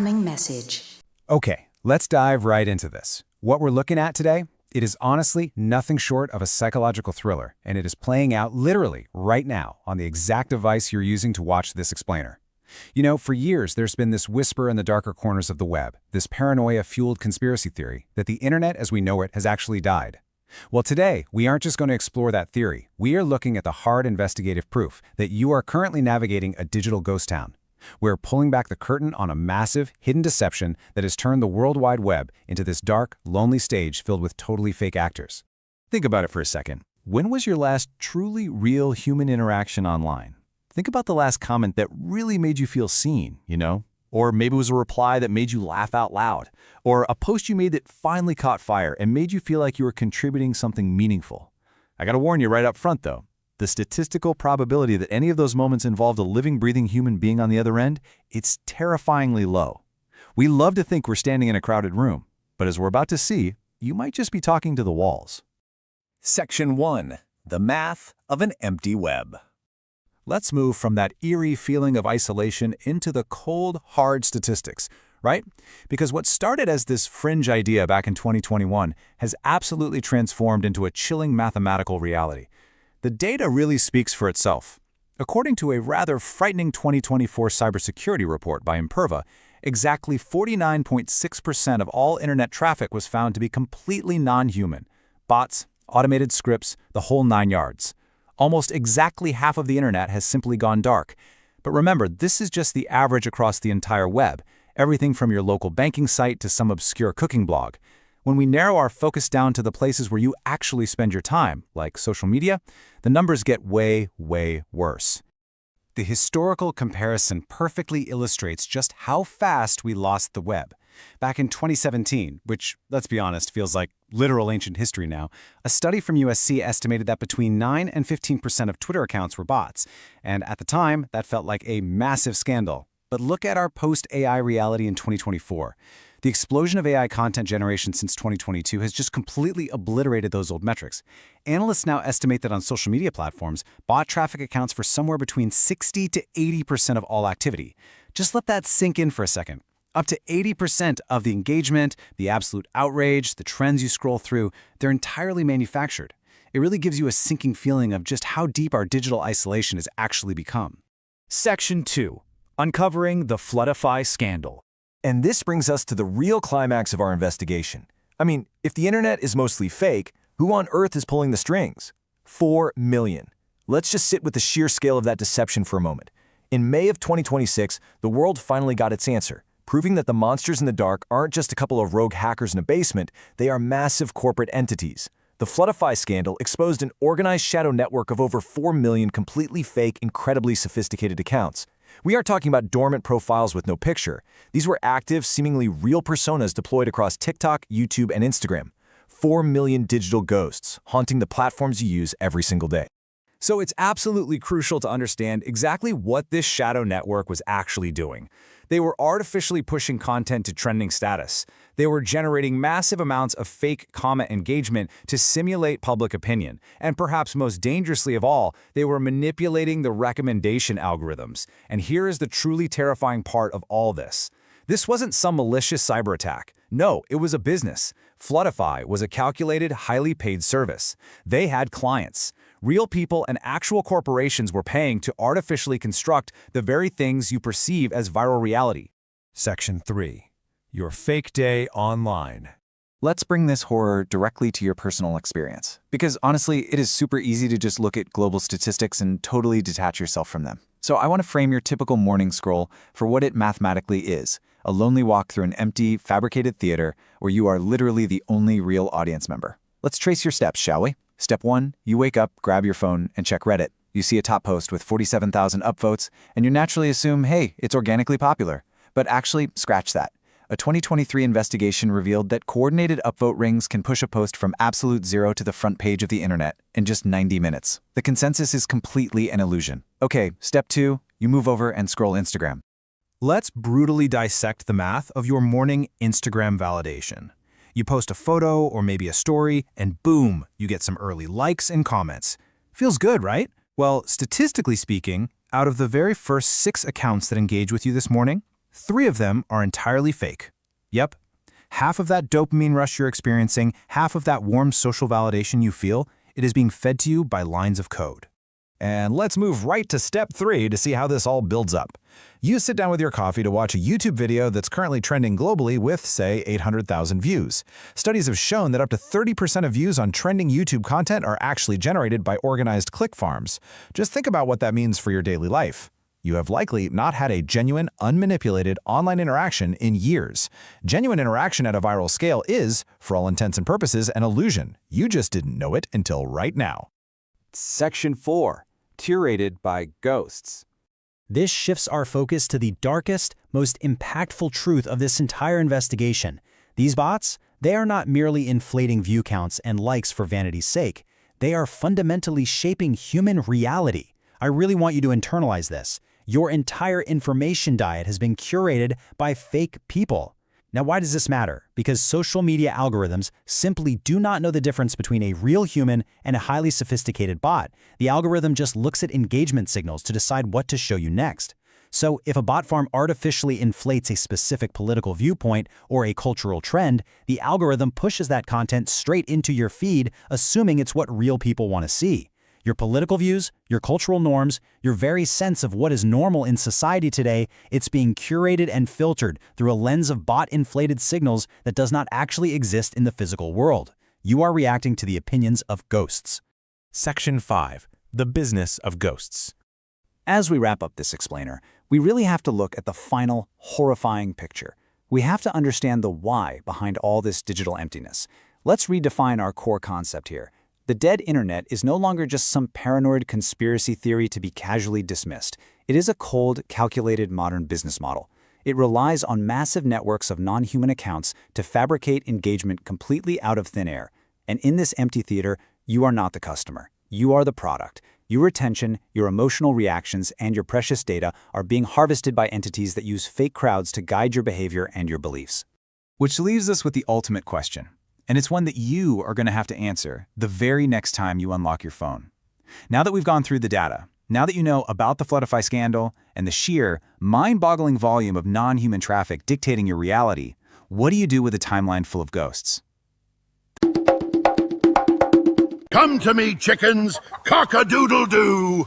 Incoming message. Okay, let's dive right into this. What we're looking at today, it is honestly nothing short of a psychological thriller, and it is playing out literally right now on the exact device you're using to watch this explainer. You know, for years, there's been this whisper in the darker corners of the web, this paranoia-fueled conspiracy theory that the internet as we know it has actually died. Well, today, we aren't just going to explore that theory. We are looking at the hard investigative proof that you are currently navigating a digital ghost town. We're pulling back the curtain on a massive, hidden deception that has turned the World Wide Web into this dark, lonely stage filled with totally fake actors. Think about it for a second. When was your last truly real human interaction online? Think about the last comment that really made you feel seen, Or maybe it was a reply that made you laugh out loud. Or a post you made that finally caught fire and made you feel like you were contributing something meaningful. I gotta warn you right up front, though. The statistical probability that any of those moments involved a living, breathing human being on the other end, it's terrifyingly low. We love to think we're standing in a crowded room, but as we're about to see, you might just be talking to the walls. Section 1. The Math of an Empty Web. Let's move from that eerie feeling of isolation into the cold, hard statistics, right? Because what started as this fringe idea back in 2021 has absolutely transformed into a chilling mathematical reality. The data really speaks for itself. According to a rather frightening 2024 cybersecurity report by Imperva, exactly 49.6% of all internet traffic was found to be completely non-human. Bots, automated scripts, the whole 9 yards. Almost exactly half of the internet has simply gone dark. But remember, this is just the average across the entire web, everything from your local banking site to some obscure cooking blog. When we narrow our focus down to the places where you actually spend your time, like social media, the numbers get way, way worse. The historical comparison perfectly illustrates just how fast we lost the web. Back in 2017, which, let's be honest, feels like literal ancient history now, a study from USC estimated that between 9 and 15% of Twitter accounts were bots. And at the time, that felt like a massive scandal. But look at our post-AI reality in 2024. The explosion of AI content generation since 2022 has just completely obliterated those old metrics. Analysts now estimate that on social media platforms, bot traffic accounts for somewhere between 60 to 80% of all activity. Just let that sink in for a second. Up to 80% of the engagement, the absolute outrage, the trends you scroll through, they're entirely manufactured. It really gives you a sinking feeling of just how deep our digital isolation has actually become. Section 2. Uncovering the Floodify Scandal. And this brings us to the real climax of our investigation. I mean, if the internet is mostly fake, who on earth is pulling the strings? 4 million. Let's just sit with the sheer scale of that deception for a moment. In May of 2026, the world finally got its answer, proving that the monsters in the dark aren't just a couple of rogue hackers in a basement, they are massive corporate entities. The Floodify scandal exposed an organized shadow network of over 4 million completely fake, incredibly sophisticated accounts. We aren't talking about dormant profiles with no picture. These were active, seemingly real personas deployed across TikTok, YouTube, and Instagram. 4 million digital ghosts haunting the platforms you use every single day. So it's absolutely crucial to understand exactly what this shadow network was actually doing. They were artificially pushing content to trending status. They were generating massive amounts of fake comment engagement to simulate public opinion. And perhaps most dangerously of all, they were manipulating the recommendation algorithms. And here is the truly terrifying part of all this. This wasn't some malicious cyber attack. No, it was a business. Floodify was a calculated, highly paid service. They had clients. Real people and actual corporations were paying to artificially construct the very things you perceive as viral reality. Section 3. Your fake day online. Let's bring this horror directly to your personal experience. Because honestly, it is super easy to just look at global statistics and totally detach yourself from them. So I want to frame your typical morning scroll for what it mathematically is: a lonely walk through an empty, fabricated theater where you are literally the only real audience member. Let's trace your steps, shall we? Step 1, you wake up, grab your phone, and check Reddit. You see a top post with 47,000 upvotes, and you naturally assume, hey, it's organically popular. But actually, scratch that. A 2023 investigation revealed that coordinated upvote rings can push a post from absolute zero to the front page of the internet in just 90 minutes. The consensus is completely an illusion. Okay, step 2, you move over and scroll Instagram. Let's brutally dissect the math of your morning Instagram validation. You post a photo or maybe a story, and boom, you get some early likes and comments. Feels good, right? Well, statistically speaking, out of the very first 6 accounts that engage with you this morning, 3 of them are entirely fake. Yep. Half of that dopamine rush you're experiencing, half of that warm social validation you feel, it is being fed to you by lines of code. And let's move right to step 3 to see how this all builds up. You sit down with your coffee to watch a YouTube video that's currently trending globally with, say, 800,000 views. Studies have shown that up to 30% of views on trending YouTube content are actually generated by organized click farms. Just think about what that means for your daily life. You have likely not had a genuine, unmanipulated online interaction in years. Genuine interaction at a viral scale is, for all intents and purposes, an illusion. You just didn't know it until right now. Section 4. Curated by ghosts. This shifts our focus to the darkest, most impactful truth of this entire investigation. These bots, they are not merely inflating view counts and likes for vanity's sake. They are fundamentally shaping human reality. I really want you to internalize this. Your entire information diet has been curated by fake people. Now, why does this matter? Because social media algorithms simply do not know the difference between a real human and a highly sophisticated bot. The algorithm just looks at engagement signals to decide what to show you next. So if a bot farm artificially inflates a specific political viewpoint or a cultural trend, the algorithm pushes that content straight into your feed, assuming it's what real people want to see. Your political views, your cultural norms, your very sense of what is normal in society today, it's being curated and filtered through a lens of bot-inflated signals that does not actually exist in the physical world. You are reacting to the opinions of ghosts. Section 5. The business of ghosts. As we wrap up this explainer, we really have to look at the final, horrifying picture. We have to understand the why behind all this digital emptiness. Let's redefine our core concept here. The dead internet is no longer just some paranoid conspiracy theory to be casually dismissed. It is a cold, calculated modern business model. It relies on massive networks of non-human accounts to fabricate engagement completely out of thin air. And in this empty theater, you are not the customer. You are the product. Your attention, your emotional reactions, and your precious data are being harvested by entities that use fake crowds to guide your behavior and your beliefs. Which leaves us with the ultimate question. And it's one that you are going to have to answer the very next time you unlock your phone. Now that we've gone through the data, now that you know about the Floodify scandal and the sheer, mind-boggling volume of non-human traffic dictating your reality, what do you do with a timeline full of ghosts? Come to me, chickens! Cock-a-doodle-doo!